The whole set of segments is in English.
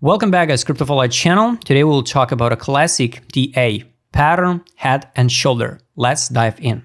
Welcome back guys, Crypto For Life channel. Today we'll talk about a classic TA, pattern, head and shoulder. Let's dive in.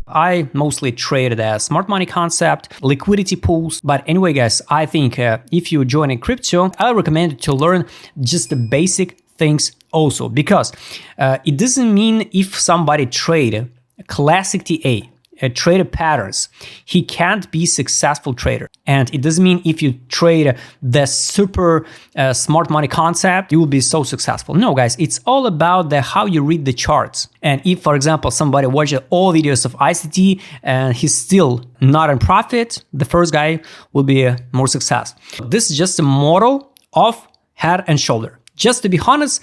I mostly trade the smart money concept, liquidity pools. But anyway guys, I think if you join in crypto, I recommend to learn just the basic things also, because it doesn't mean if somebody trade classic TA, trader patterns, he can't be successful trader. And it doesn't mean if you trade the super smart money concept, you will be so successful. No guys, it's all about the how you read the charts. And if, for example, somebody watches all videos of ICT and he's still not in profit, the first guy will be more successful. This is just a model of head and shoulder. Just to be honest,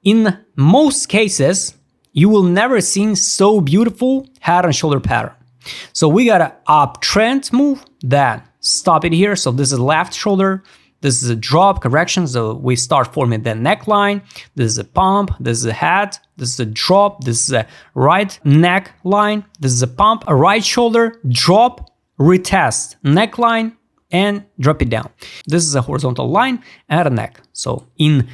in most cases, you will never see so beautiful head and shoulder pattern. So we got an uptrend move, then stop it here. So this is left shoulder, this is a drop correction. So we start forming the neckline. This is a pump, this is a head, this is a drop, this is a right neckline, this is a pump, a right shoulder, drop, retest, neckline, and drop it down. This is a horizontal line and a neck. So in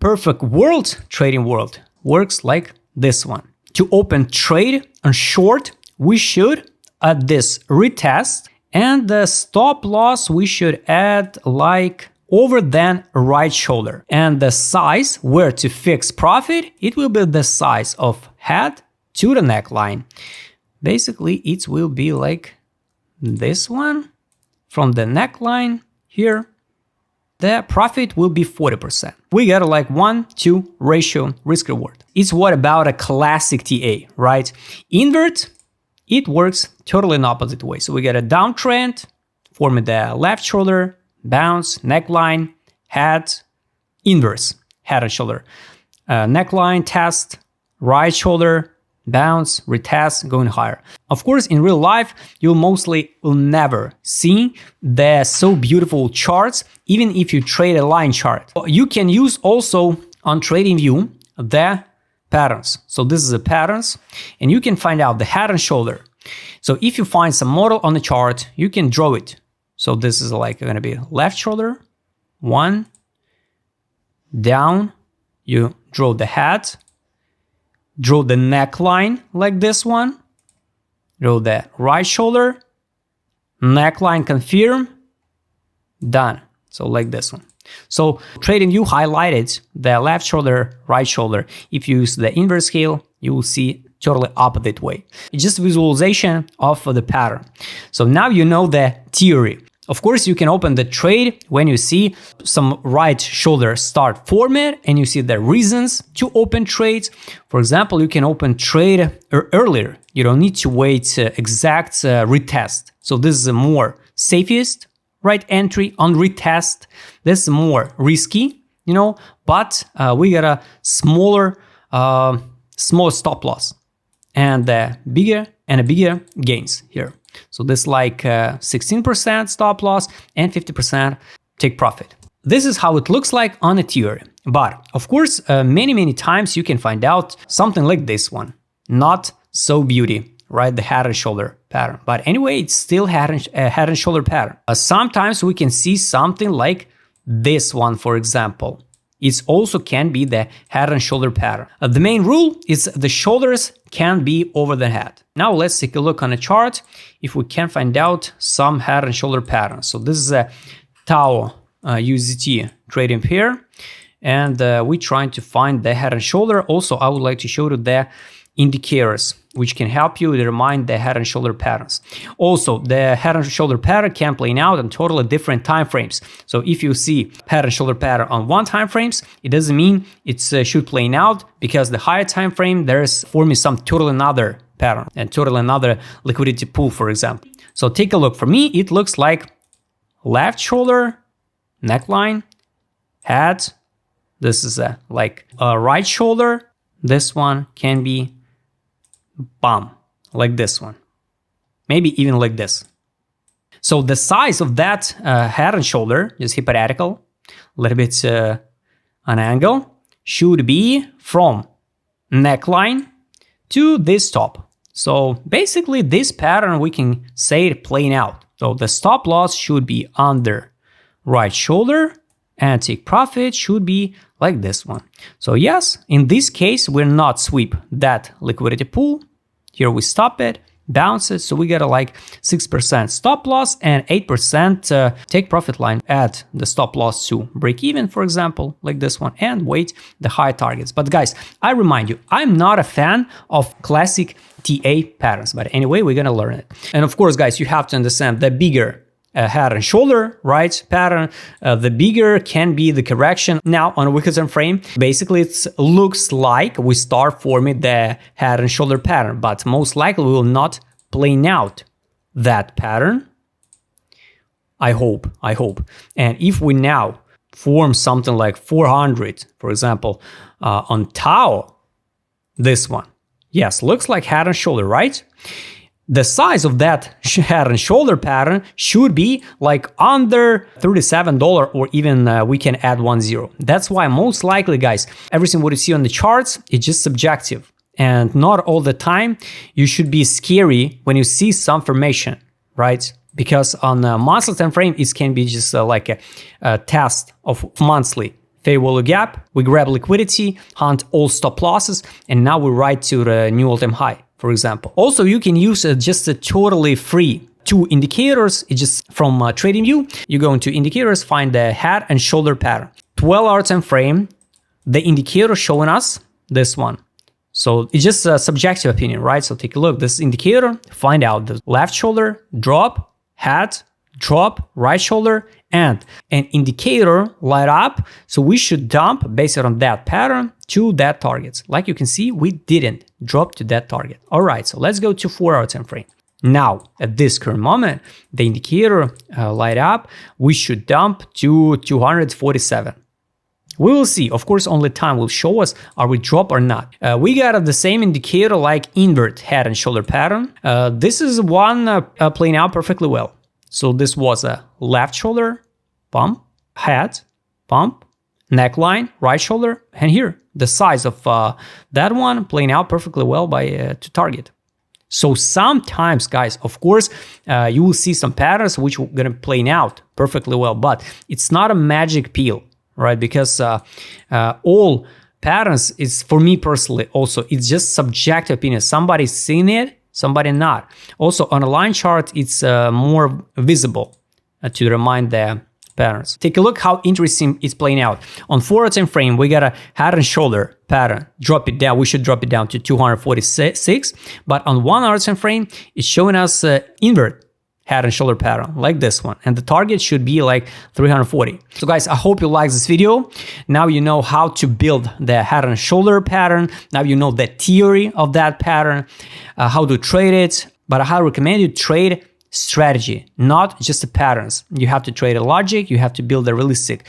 perfect world, trading world works like this one. To open trade on short, we should add this retest, and the stop loss we should add like over than right shoulder. And the size where to fix profit, it will be the size of head to the neckline. Basically, it will be like this one from the neckline here. The profit will be 40%. We got like 1-2 ratio risk reward. It's what about a classic TA, right? Invert, it works totally in opposite way. So we get a downtrend, forming the left shoulder, bounce, neckline, head, inverse, head and shoulder. Neckline, test, right shoulder, bounce, retest, going higher. Of course, in real life, you mostly will never see the so beautiful charts, even if you trade a line chart. You can use also on TradingView the patterns. So this is the patterns, and you can find out the head and shoulder. So if you find some model on the chart, you can draw it. So this is like going to be left shoulder, one, down, you draw the head, draw the neckline like this one, draw the right shoulder, neckline confirm, done. So like this one. So TradingView highlighted the left shoulder, right shoulder. If you use the inverse scale, you will see totally opposite way. It's just visualization of the pattern. So now you know the theory. Of course, you can open the trade when you see some right shoulder start forming and you see the reasons to open trades. For example, you can open trade earlier. You don't need to wait exact retest. So this is a more safest right entry on retest. This is more risky, you know, but we got a smaller stop loss and bigger gains here. So this like 16% stop loss and 50% take profit. This is how it looks like on a theory. But of course, many times you can find out something like this one. Not so beauty, right? The head and shoulder pattern. But anyway, it's still head and shoulder pattern. Sometimes we can see something like this one, for example. It also can be the head and shoulder pattern. The main rule is the shoulders can be over the head. Now let's take a look on a chart if we can find out some head and shoulder patterns. So this is a Tau USDT trading pair, and we're trying to find the head and shoulder. Also, I would like to show you the indicators which can help you determine the head and shoulder patterns. Also, the head and shoulder pattern can play out on totally different time frames. So if you see head and shoulder pattern on one time frames, it doesn't mean it should play out, because the higher time frame there's forming some totally another pattern and totally another liquidity pool, for example. So take a look. For me, it looks like left shoulder, neckline, head. This is like a right shoulder. This one can be bam, like this one, maybe even like this. So the size of that head and shoulder is hypothetical, a little bit an angle, should be from neckline to this top. So basically this pattern we can say it playing out. So the stop loss should be under right shoulder and take profit should be like this one. So yes, in this case, we're not sweep that liquidity pool. Here we stop it, bounce it. So we get a like 6% stop loss and 8% take profit line. Add the stop loss to break even, for example, like this one, and wait the high targets. But guys, I remind you, I'm not a fan of classic TA patterns, but anyway, we're gonna learn it. And of course, guys, you have to understand the bigger head and shoulder, right, pattern, the bigger can be the correction. Now on a weekly time frame, basically it looks like we start forming the head and shoulder pattern, but most likely we will not plane out that pattern. I hope. And if we now form something like 400, for example, on Tau, this one, yes, looks like head and shoulder, right? The size of that head and shoulder pattern should be like under $37 or even we can add 10. That's why most likely, guys, everything what you see on the charts is just subjective. And not all the time you should be scary when you see some formation, right? Because on a monthly time frame, it can be just like a test of monthly fair value gap. We grab liquidity, hunt all stop losses, and now we ride to the new all-time high, for example. Also, you can use just a totally free 2 indicators. It's just from TradingView. You go into indicators, find the head and shoulder pattern. 12-hour time frame, the indicator showing us this one. So it's just a subjective opinion, right? So take a look, this indicator, find out the left shoulder, drop, head, drop, right shoulder, and an indicator light up. So we should dump based on that pattern to that target. Like you can see, we didn't drop to that target. All right, so let's go to 4-hour time frame. Now, at this current moment, the indicator light up, we should dump to 247. We will see. Of course, only time will show us are we drop or not. We got the same indicator like invert head and shoulder pattern. This is one playing out perfectly well. So this was a left shoulder, pump, head, pump, neckline, right shoulder, and here the size of that one playing out perfectly well by to target. So sometimes, guys, of course, you will see some patterns which are gonna play out perfectly well, but it's not a magic pill, right? Because all patterns is, for me personally, also it's just subjective opinion. Somebody's seen it, somebody not. Also on a line chart, it's more visible to remind the patterns. Take a look how interesting it's playing out. On 4-hour time frame, we got a head and shoulder pattern. Drop it down. We should drop it down to 246. But on 1-hour time frame, it's showing us invert head and shoulder pattern like this one, and the target should be like 340. So guys, I hope you like this video. Now you know how to build the head and shoulder pattern. Now you know the theory of that pattern, how to trade it. But I highly recommend you trade strategy, not just the patterns. You have to trade a logic. You have to build a realistic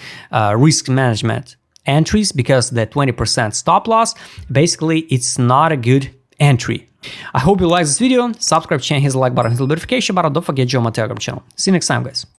risk management entries, because the 20% stop loss, basically it's not a good entry. I hope you like this video. Subscribe channel, hit the like button, hit the notification button. Don't forget to join my Telegram channel. See you next time, guys.